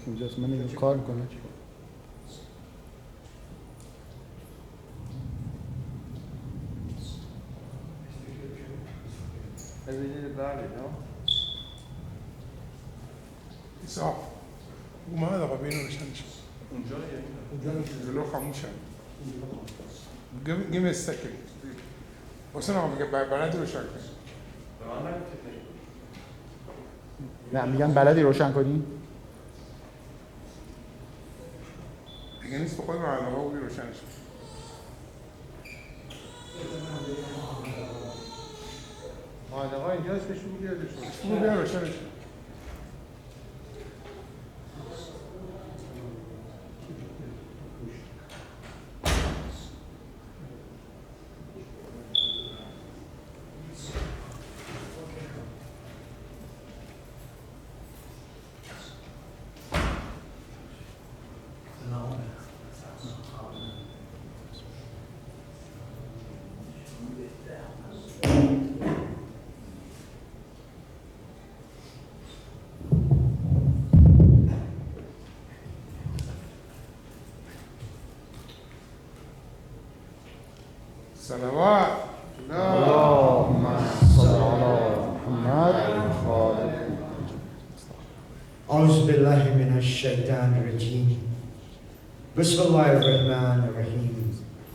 اونجاست من نگم کار کنه. صح وما هذا بينه وشنش اونجا خاموشه give me a second واسه بلدی روشن کنی نه میگن بلدی روشن کنی؟ دیگه نیست بخواد معلومه ها بودی روشنش معلومه ها اینجا هست بهشون بیاردشون بگو بیا روشنش صلوات اللهم صل على محمد وآل أعوذ بالله من الشيطان الرجيم بسم الله الرحمن الرحيم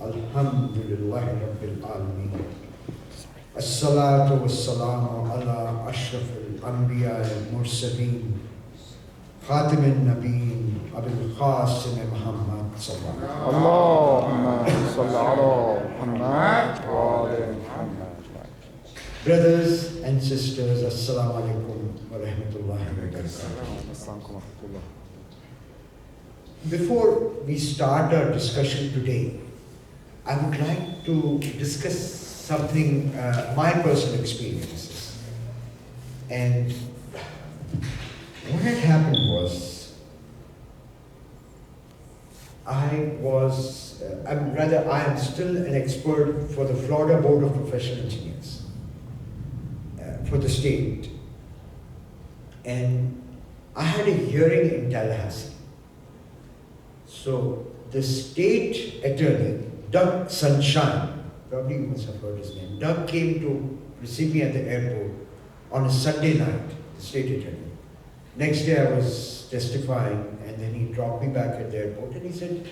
الحمد لله رب العالمين الصلاة والسلام على أشرف الأنبياء المرسلين خاتم النبيين أبي القاسم محمد صلى الله عليه وسلم اللهم صل على محمد وآل محمد. Brothers and sisters, Assalamu alaikum wa rahmatullahi wa barakatuh. Before we start our discussion today, I would like to discuss something, my personal experiences. And what had happened was, I am still an expert for the Florida Board of Professional Engineers, for the state. And I had a hearing in Tallahassee. So the state attorney, Doug Sunshine, probably you must have heard his name, Doug came to receive me at the airport on a Sunday night, the state attorney. Next day I was testifying, and then he dropped me back at the airport and he said,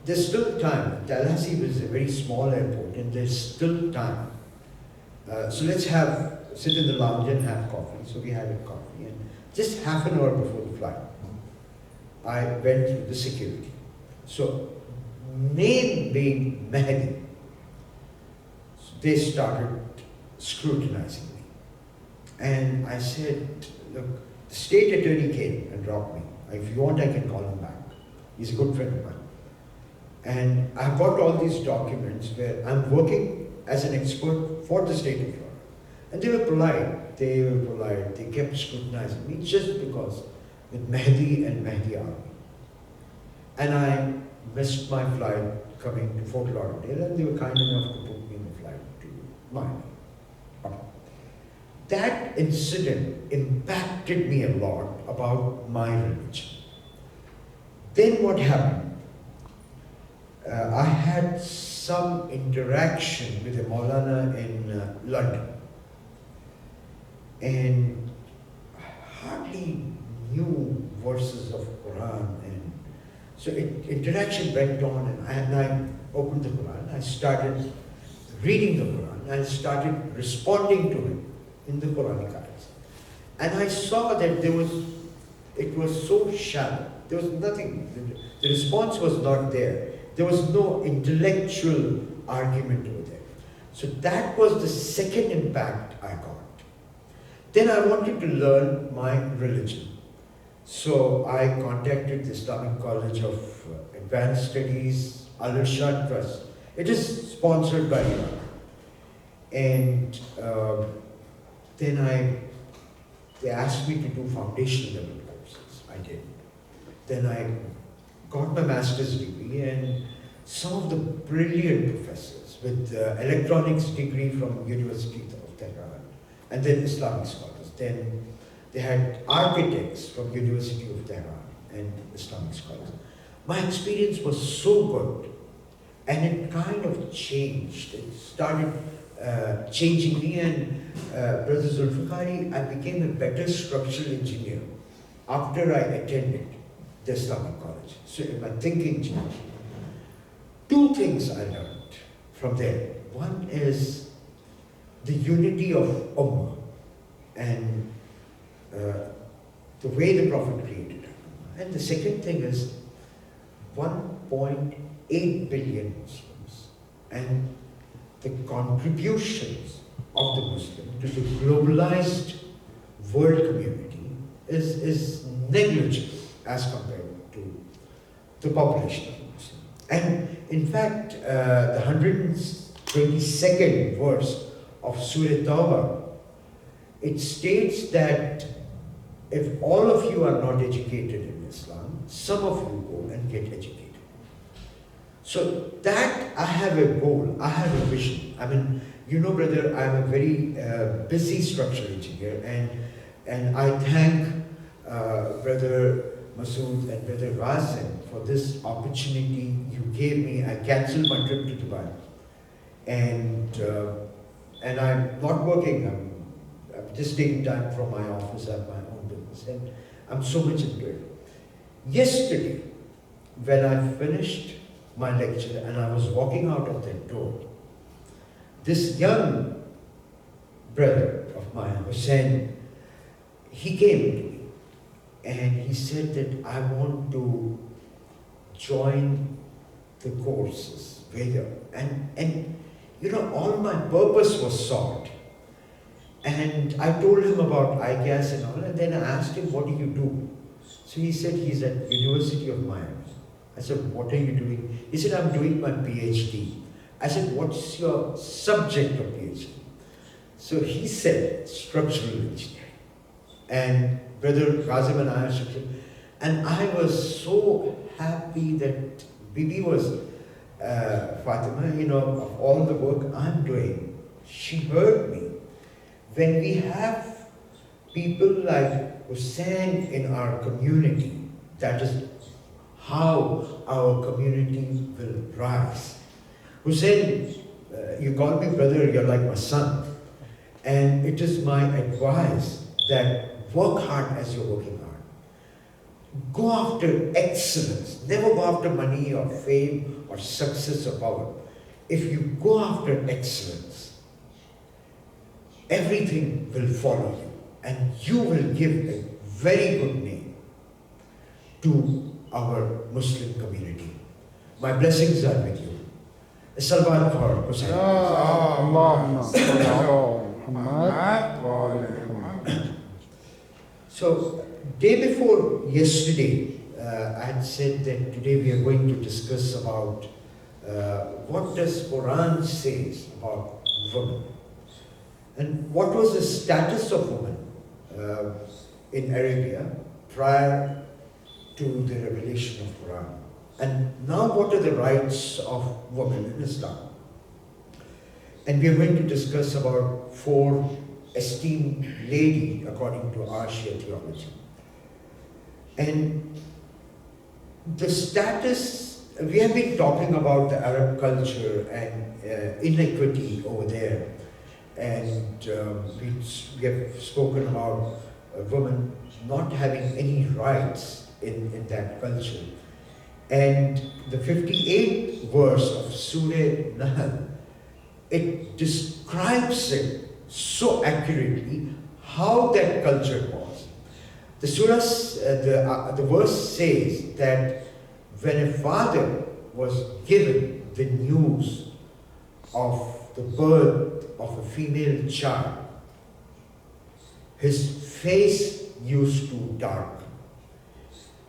there's still time. Tallahassee was a very small airport and there's still time. So let's sit in the lounge and have coffee. So we had a coffee, and just half an hour before the flight, I went through the security. So name being Mehdi, so they started scrutinizing me. And I said, look, the state attorney came and dropped me. If you want, I can call him back. He's a good friend of mine. And I've got all these documents where I'm working as an expert for the state of Florida. And they were polite. They kept scrutinizing me just because with Mehdi and Mehdi Army. And I missed my flight coming to Fort Lauderdale, and they were kind enough to put me in the flight to Miami. That incident impacted me a lot about my religion. Then what happened? I had some interaction with a Maulana in London, and I hardly knew verses of Quran, and so interaction went on, and I opened the Quran, I started reading the Quran, I started responding to him in the Quranic ayahs. And I saw that it was so shallow. There was nothing, the response was not there. There was no intellectual argument over there. So that was the second impact I got. Then I wanted to learn my religion. So I contacted the Islamic College of Advanced Studies, Al-Irshad Trust. It is sponsored by Iran. And then they asked me to do foundation level courses. I did. Then I got my master's degree, and some of the brilliant professors with electronics degree from University of Tehran, and then Islamic scholars, then they had architects from University of Tehran and Islamic scholars. My experience was so good, and it kind of changed. It started changing me, and Brother Zulfikari, I became a better structural engineer after I attended the Islamic college. So my thinking changed. Two things I learned from there. One is the unity of Ummah and the way the Prophet created it. And the second thing is 1.8 billion Muslims and the contributions of the Muslim to the globalized world community is negligible as compared to the population of the Muslim. And in fact, the 122nd verse of Surah Tawbah, it states that if all of you are not educated in Islam, some of you go and get educated. So that I have a goal, I have a vision. I mean, you know, brother, I'm a very busy structural engineer, and I thank Brother Masood and Brother Razan for this opportunity you gave me. I cancelled my trip to Dubai, and I'm not working. I'm just taking time from my office. I have my own business, and I'm so much into it. Yesterday, when I finished my lecture and I was walking out of that door, this young brother of mine, Hussein, he came to me and he said that I want to join the courses, Veda. And you know, all my purpose was sought. And I told him about IGAS and all, and then I asked him, what do you do? So he said he's at University of Miami. I said, what are you doing? He said, I'm doing my PhD. I said, what's your subject of PhD? So he said, structural engineering. And Brother Razim and I are structural. And I was so happy that Bibi was, Fatima, you know, of all the work I'm doing, she heard me. When we have people like Hussein in our community, that is how our community will rise. Hussein, you call me brother, you're like my son. And it is my advice that work hard as you're working hard. Go after excellence. Never go after money or fame or success or power. If you go after excellence, everything will follow you. And you will give a very good name to our Muslim community. My blessings are with you. Salawat for Hussein. اللهم صل على محمد وآل محمد. So, day before yesterday, I had said that today we are going to discuss about what does Quran says about women, and what was the status of women in Arabia prior to the revelation of Quran, and now what are the rights of women in Islam. And we are going to discuss about 4 esteemed lady according to our Shia theology. And the status, we have been talking about the Arab culture and inequity over there, and we have spoken about women not having any rights in that culture. And the 58th verse of Surah Nahl, it describes it so accurately how that culture was. The surah, the verse says that when a father was given the news of the birth of a female child, his face used to darken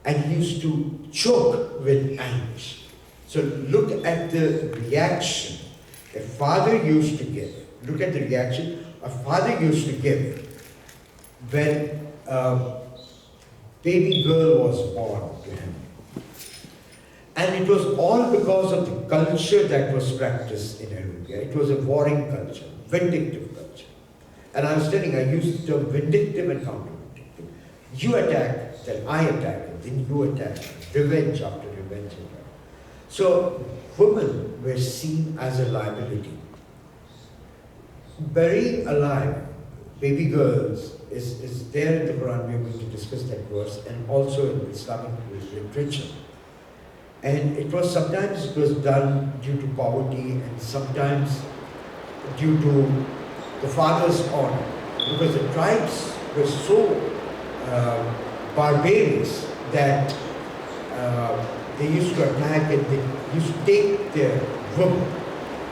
and he used to choke with anguish. So look at the reaction a father used to give. Look at the reaction a father used to give when a baby girl was born to him. And it was all because of the culture that was practiced in Arabia. It was a warring culture, vindictive culture. And I was telling, I used the term vindictive and counter-vindictive. You attack, then I attack, and then you attack. Revenge after revenge. So women were seen as a liability. Burying alive baby girls is there in the Quran. We are going to discuss that verse, and also in Islamic literature. And it was sometimes it was done due to poverty, and sometimes due to the father's honor, because the tribes were so barbarous that they used to attack and they used to take their women.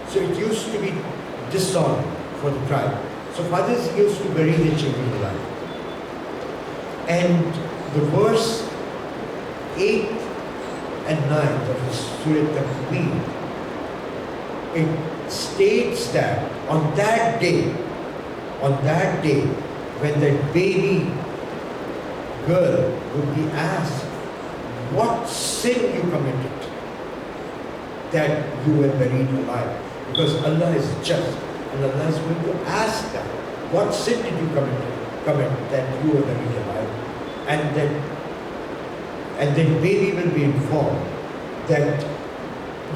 So it used to be dishonor for the tribe. So fathers used to bury their children alive. And the verse 8 and 9 of the Surah Takween, it states that on that day, when that baby girl would be asked what sin you committed that you were buried alive. Because Allah is just, and Allah is going to ask that, what sin did you commit that you were buried alive? And then baby will be informed that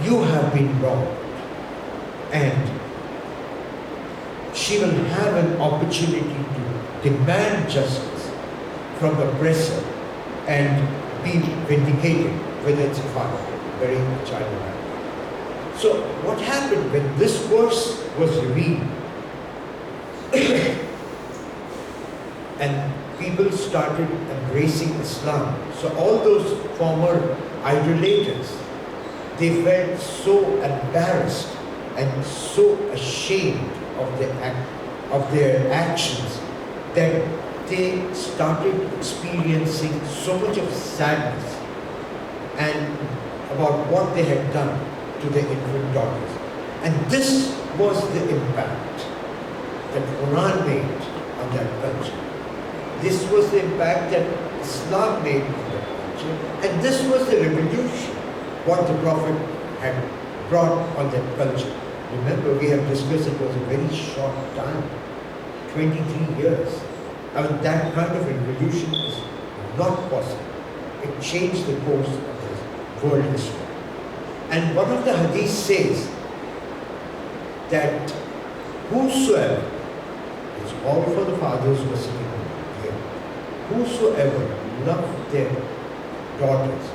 you have been wronged, and she will have an opportunity to demand justice from the oppressor and be vindicated, whether it's a father burying a child alive. So what happened when this verse was revealed and people started embracing Islam? So all those former idolaters, they felt so embarrassed and so ashamed of their actions that they started experiencing so much of sadness and about what they had done to their infant daughters. And this was the impact that Quran made on that culture. This was the impact that Islam made on that culture. And this was the revolution, what the Prophet had brought on that culture. Remember, we have discussed it was a very short time, 23 years. I mean, that kind of revolution is not possible. It changed the course of this world history. And one of the hadiths says that whosoever, it's all for the fathers who are sitting here, whosoever love their daughters,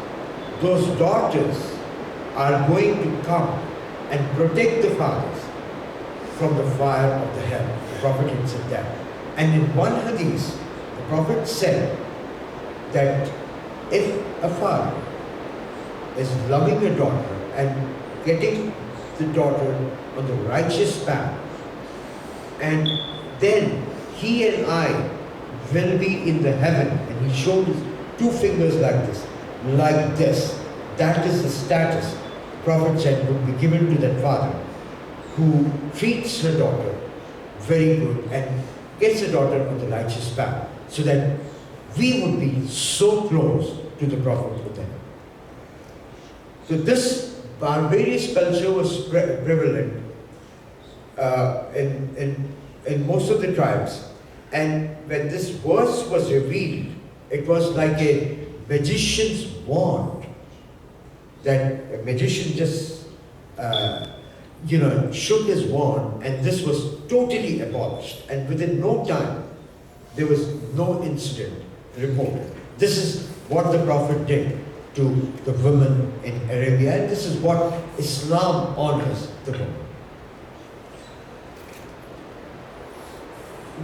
those daughters are going to come and protect the fathers from the fire of the hell. The Prophet had said that. And in one hadith, the Prophet said that if a father is loving a daughter and getting the daughter on the righteous path, and then he and I will be in the heaven, and he showed his two fingers like this. That is the status the Prophet said would be given to that father who treats her daughter very good and gets the daughter on the righteous path, so that we would be so close to the Prophet with them. So this barbarous culture was prevalent in most of the tribes. And when this verse was revealed, it was like a magician's wand, that a magician just shook his wand, and this was totally abolished. And within no time, there was no incident reported. This is what the Prophet did to the women in Arabia, and this is what Islam honors the women.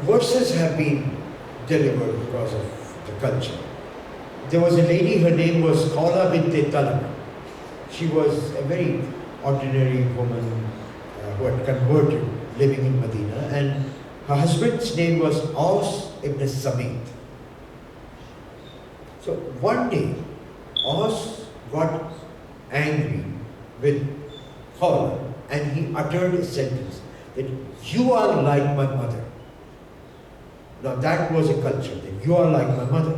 Verses have been delivered because of the culture. There was a lady, her name was Khawla bint Talib. She was a very ordinary woman who had converted, living in Medina, and her husband's name was Aus ibn Samit. So one day, Aus got angry with Khawla, and he uttered a sentence that, "You are like my mother." Now that was a culture, that you are like my mother.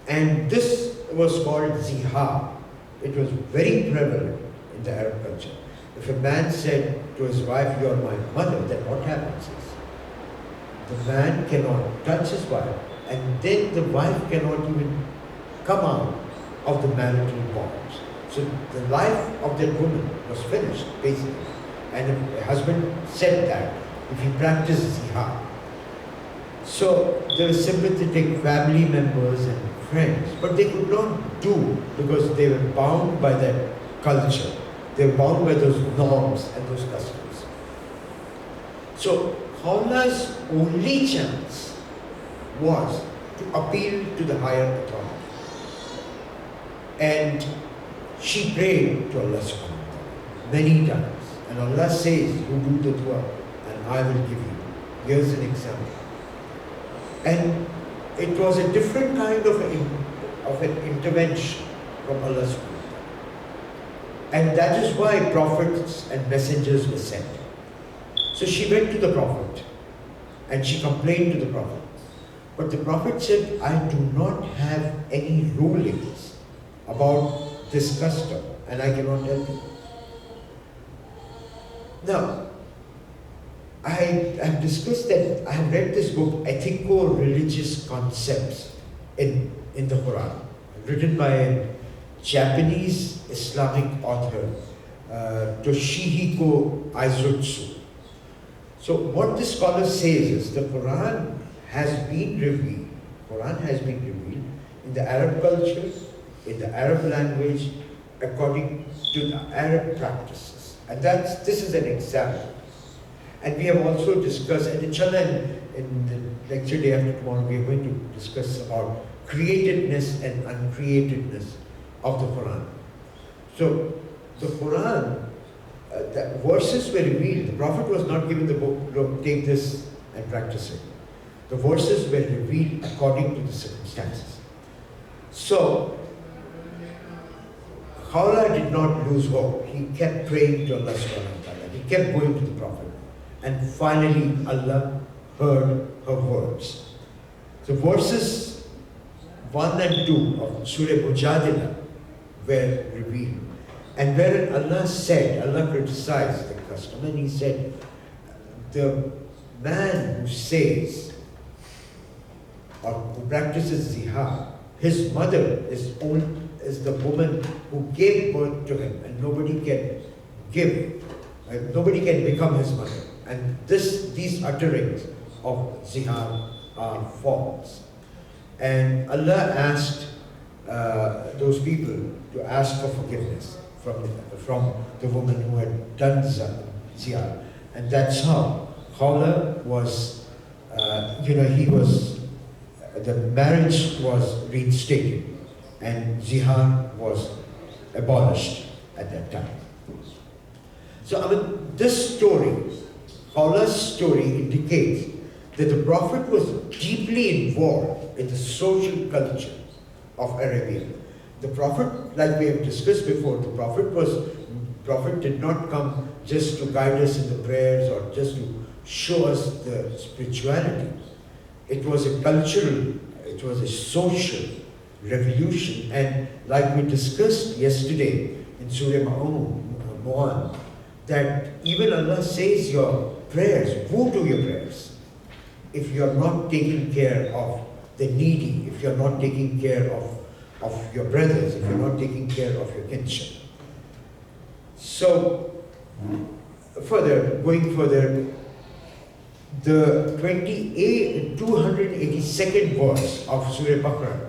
And this was called zihar. It was very prevalent in the Arab culture. If a man said to his wife, "You are my mother," then what happens is the man cannot touch his wife, and then the wife cannot even come out of the marital bonds. So the life of that woman was finished, basically. And if the husband said that, if he practiced zihar. So there were sympathetic family members and friends, but they could not do because they were bound by that culture. They were bound by those norms and those customs. So Khawla's only chance was to appeal to the higher authority. And she prayed to Allah subhanahu wa ta'ala many times. And Allah says, you do the dua and I will give you. Here's an example. And it was a different kind of an intervention from Allah subhanahu wa ta'ala. And that is why prophets and messengers were sent. So she went to the Prophet and she complained to the Prophet. But the Prophet said, I do not have any rulings about this custom and I cannot help you. Now, I have discussed that, I have read this book, Ethico-Religious Concepts in the Quran, written by a Japanese Islamic author, Toshihiko Aizutsu. So what the scholar says is the Quran has been revealed in the Arab culture, in the Arab language, according to the Arab practices. And this is an example. And we have also discussed, and inshallah in the lecture day after tomorrow, we are going to discuss about createdness and uncreatedness of the Quran. So the Quran, the verses were revealed. The Prophet was not given the book, look, take this and practice it. The verses were revealed according to the circumstances. So Khawla did not lose hope. He kept praying to Allah subhanahu wa ta'ala. He kept going to the Prophet. And finally Allah heard her words. So verses 1 and 2 of Surah Mujadila were revealed. And wherein Allah said, Allah criticized the custom, and He said, the man who says or who practices zihar, his mother is the woman who gave birth to him, and nobody can become his mother. And these utterings of zihar are false. And Allah asked those people to ask for forgiveness from the woman who had done zihar. And that's how Khawla was, the marriage was reinstated and zihar was abolished at that time. So this story, Khawla's story, indicates that the Prophet was deeply involved in the social culture of Arabia. The Prophet, like we have discussed before, the Prophet did not come just to guide us in the prayers or just to show us the spirituality. It was a cultural, it was a social revolution, and like we discussed yesterday in Surah Mu'an, that even Allah says your prayers, who do your prayers? If you are not taking care of the needy, if you are not taking care of your brothers, if you are not taking care of your kinship. So, going further, the 282nd verse of Surah Baqarah,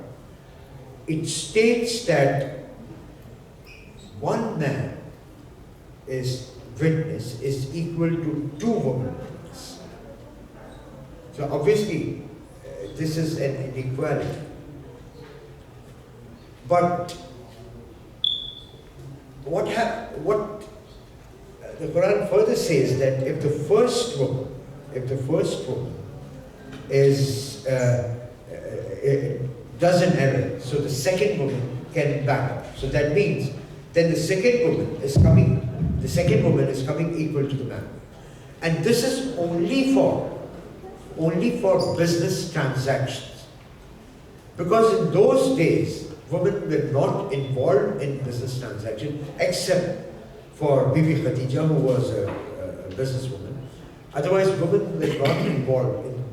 it states that one man witness is equal to 2 women witnesses. So obviously, this is an inequality. But what the Quran further says that if the first woman does an error, so the second woman can back up. So that means then the second woman is coming equal to the man. And this is only for business transactions. Because in those days, women were not involved in business transactions except for Bibi Khadija, who was a businesswoman. Otherwise, women were not involved in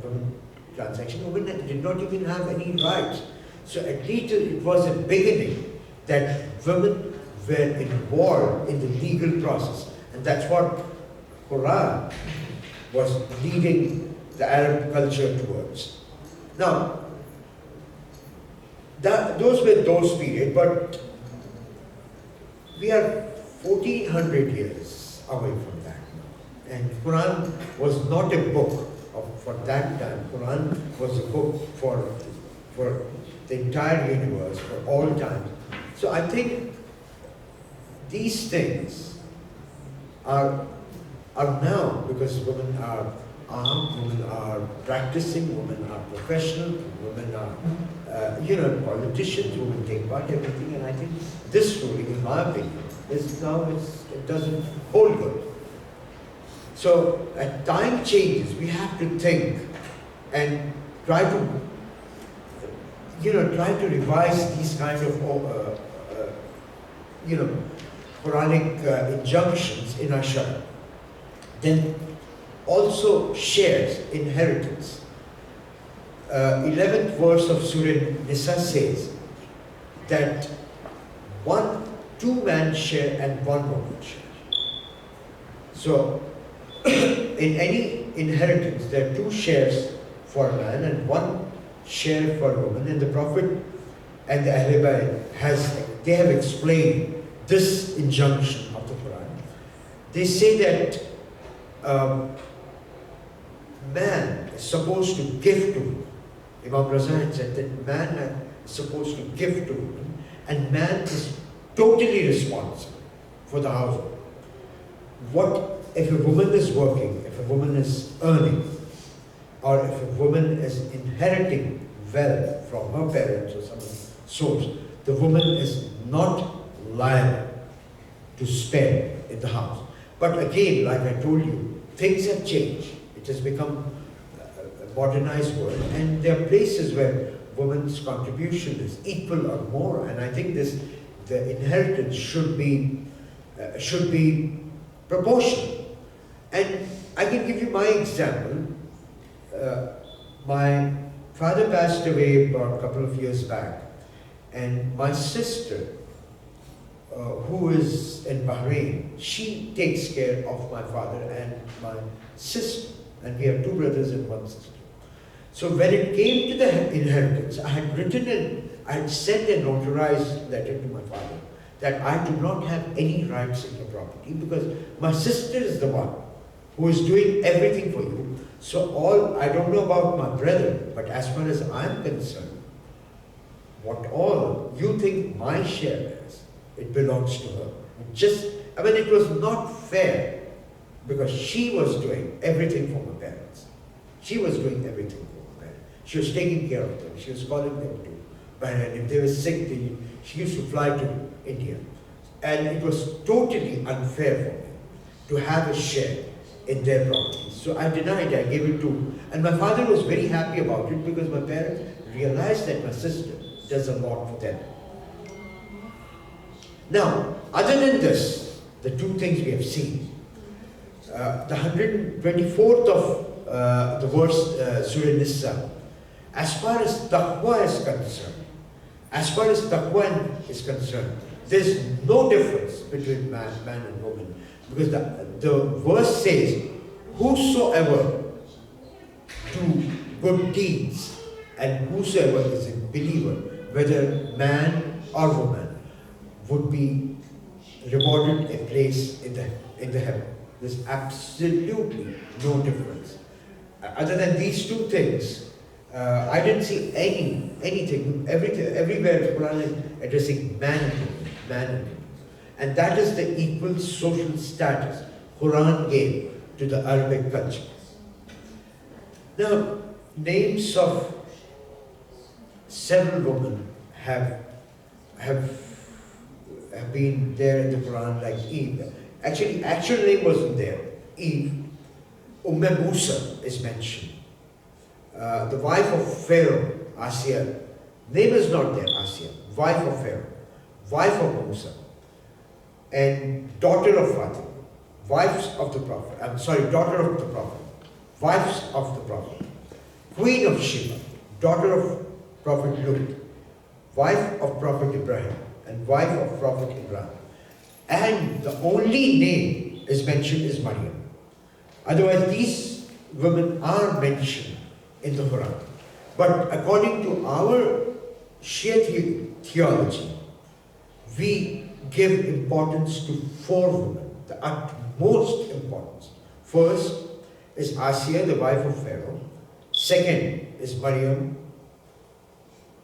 transaction. Women did not even have any rights. So at least it was a beginning that women were involved in the legal process. And that's what Quran was leading the Arab culture towards. Now, those were those periods, but we are 1400 years away from that now. And Quran was not a book for that time. Quran was a book for the entire universe, for all time. So I think these things are now, because women are armed, women are practicing, women are professional, women are, politicians, women take part in everything, and I think this ruling, in my opinion, it doesn't hold good. So, as time changes, we have to think and try to revise these kind of, Quranic injunctions in our Sharia. Then also shares, inheritance. 11th verse of Surah Nisa says that two man share and one woman share. So, in any inheritance, there are two shares for a man and one share for a woman. And the Prophet and the Ahl Bayt they have explained this injunction of the Quran. They say that man is supposed to give to woman. Imam Raza had said that man is supposed to give to woman, and man is totally responsible for the household. What if a woman is working, if a woman is earning, or if a woman is inheriting wealth from her parents or some source, the woman is not liable to spend in the house. But again, like I told you, things have changed. It has become a modernized world, and there are places where women's contribution is equal or more, and I think the inheritance should be proportional. And I can give you my example. My father passed away about a couple of years back, and my sister, who is in Bahrain, she takes care of my father and my sister, and we have two brothers and one sister. So when it came to the inheritance, I had sent a notarized letter to my father that I do not have any rights in the property because my sister is the one who is doing everything for you. So I don't know about my brother, but as far as I'm concerned, what all you think my share is, it belongs to her. It was not fair because she was doing everything for my parents. She was doing everything for my parents. She was taking care of them. She was calling them to Bahrain. If they were sick, she used to fly to India. And it was totally unfair for me to have a share in their property. So I denied, I gave it to, and my father was very happy about it because my parents realized that my sister does a lot for them. Now, other than this, the two things we have seen, the 124th of the verse, Surah Nisa, as far as taqwa is concerned, there's no difference between man and woman. Because the verse says, whosoever do good deeds and whosoever is a believer, whether man or woman, would be rewarded a place in the heaven. There's absolutely no difference. Other than these two things, I didn't see anything. Everywhere the Quran is addressing man and woman. And that is the equal social status Quran gave to the Arabic culture. Now, names of several women have been there in the Quran, like Eve. Actually, actual name wasn't there. Eve. Musa is mentioned. The wife of Pharaoh, Asiya. Name is not there, Asiya. Wife of Pharaoh. Wife of Musa. And daughter of Fatima. Wives of the Prophet. Daughter of the Prophet. Wives of the Prophet. queen of Sheba, daughter of Prophet Lut, wife of Prophet Ibrahim, and wife of Prophet Ibrahim. And the only name is mentioned is Maryam. Otherwise, these women are mentioned in the Quran. But according to our Shia theology, we give importance to 4 women, the utmost importance. First is Asiya, the wife of Pharaoh. Second is Maryam,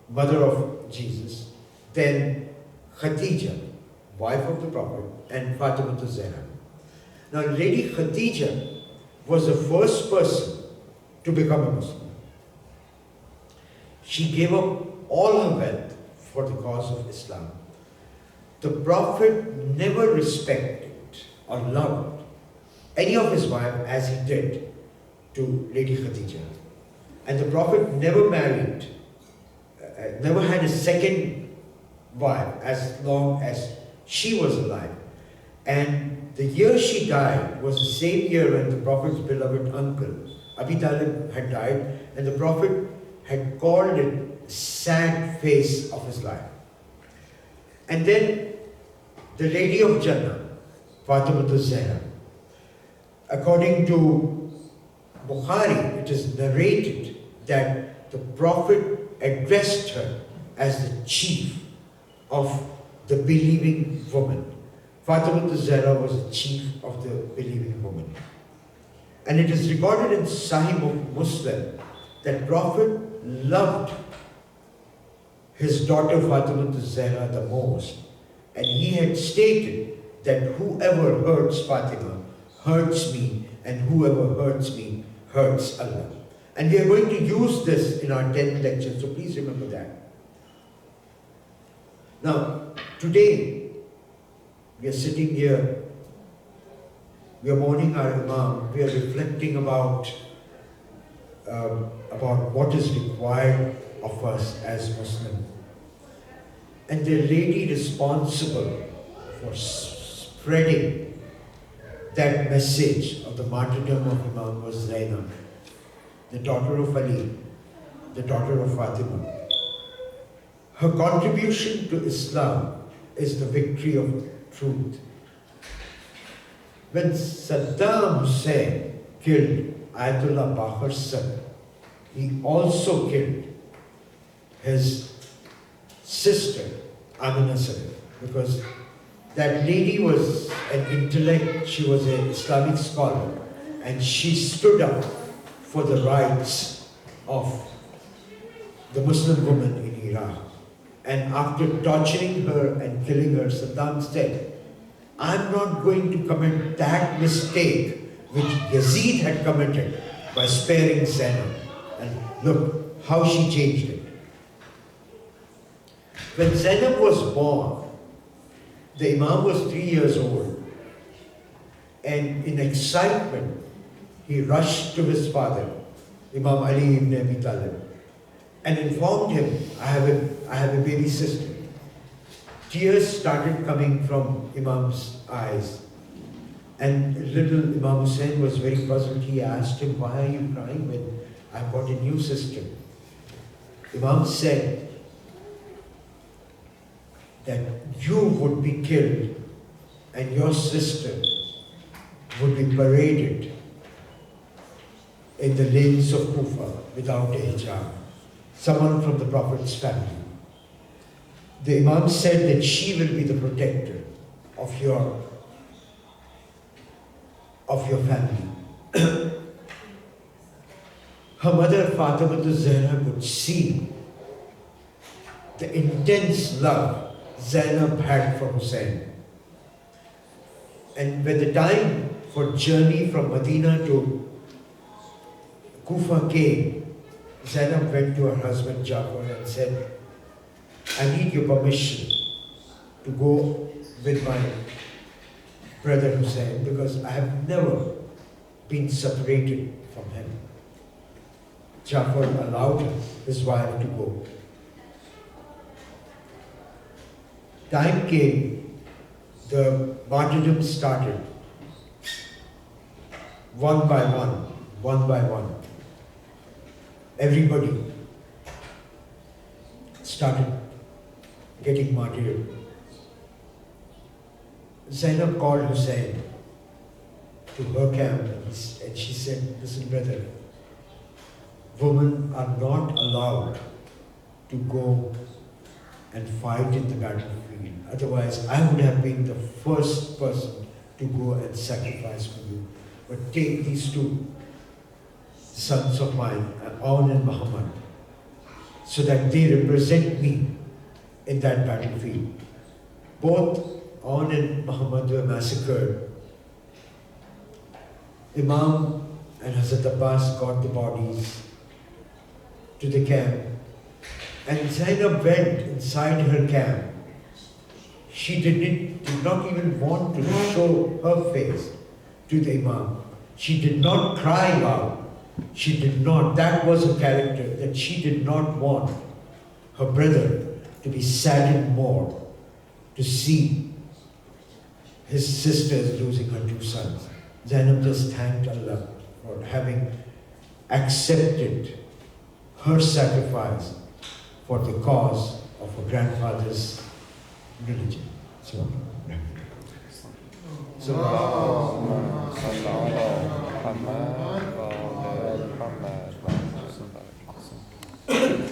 mother of Jesus. Then Khadija, wife of the Prophet, and Fatima Zahra. Now, Lady Khadija was the first person to become a Muslim. She gave up all her wealth for the cause of Islam. The Prophet never respected or loved any of his wives as he did to Lady Khadija. And the Prophet never married, never had a second wife as long as she was alive. And the year she died was the same year when the Prophet's beloved uncle, Abi Talib, had died, and the Prophet had called it sad phase of his life. And then the Lady of Jannah, Fatima Zahra, according to Bukhari, it is narrated that the Prophet addressed her as the chief of the believing woman. Fatima Zahra was the chief of the believing woman. And it is recorded in Sahih Muslim that Prophet loved his daughter Fatima Zahra the most. And he had stated that whoever hurts Fatima hurts me, and whoever hurts me hurts Allah. And we are going to use this in our 10th lecture, so please remember that. Now, today, we are sitting here, we are mourning our Imam, we are reflecting about what is required of us as Muslims. And the lady responsible for spreading that message of the martyrdom of Imam was Zainab, the daughter of Ali, the daughter of Fatima. Her contribution to Islam is the victory of truth. When Saddam Hussein killed Ayatollah Bahar's son, he also killed his sister, Amina Sadr, because that lady was an intellect, she was an Islamic scholar, and she stood up for the rights of the Muslim woman in Iraq. And after torturing her and killing her, Saddam said, I'm not going to commit that mistake which Yazid had committed by sparing Zainab. And look how she changed it. When Zainab was born, the Imam was 3 years old. And in excitement, he rushed to his father, Imam Ali ibn Abi Talib, and informed him, I have a baby sister. Tears started coming from Imam's eyes. And little Imam Hussein was very puzzled. He asked him, why are you crying when I've got a new sister? Imam said that you would be killed and your sister would be paraded in the lanes of Kufa without a hijab. Someone from the Prophet's family. The Imam said that she will be the protector of your family. Her mother Fatima Zahra could see the intense love Zainab had for Hussein. And when the time for journey from Medina to Kufa came, Zainab went to her husband Jafar and said, I need your permission to go with my brother Hussein because I have never been separated from him. Jafar allowed his wife to go. Time came, the martyrdom started, one by one, one by one. everybody started getting martyred. Zainab called Hussein to her camp and she said, listen brother, women are not allowed to go and fight in the battlefield. Otherwise, I would have been the first person to go and sacrifice for you. But take these two sons of mine, Aun and Muhammad, so that they represent me in that battlefield. Both Aun and Muhammad were massacred. Imam and Hazrat Abbas got the bodies to the camp, and Zainab went inside her camp. She did not even want to show her face to the Imam. She did not cry out. She did not. That was her character, that she did not want her brother to be saddened more to see his sisters losing her two sons. Zainab just thanked Allah for having accepted her sacrifice for the cause of her grandfather's religion. So, اللهم صل على محمد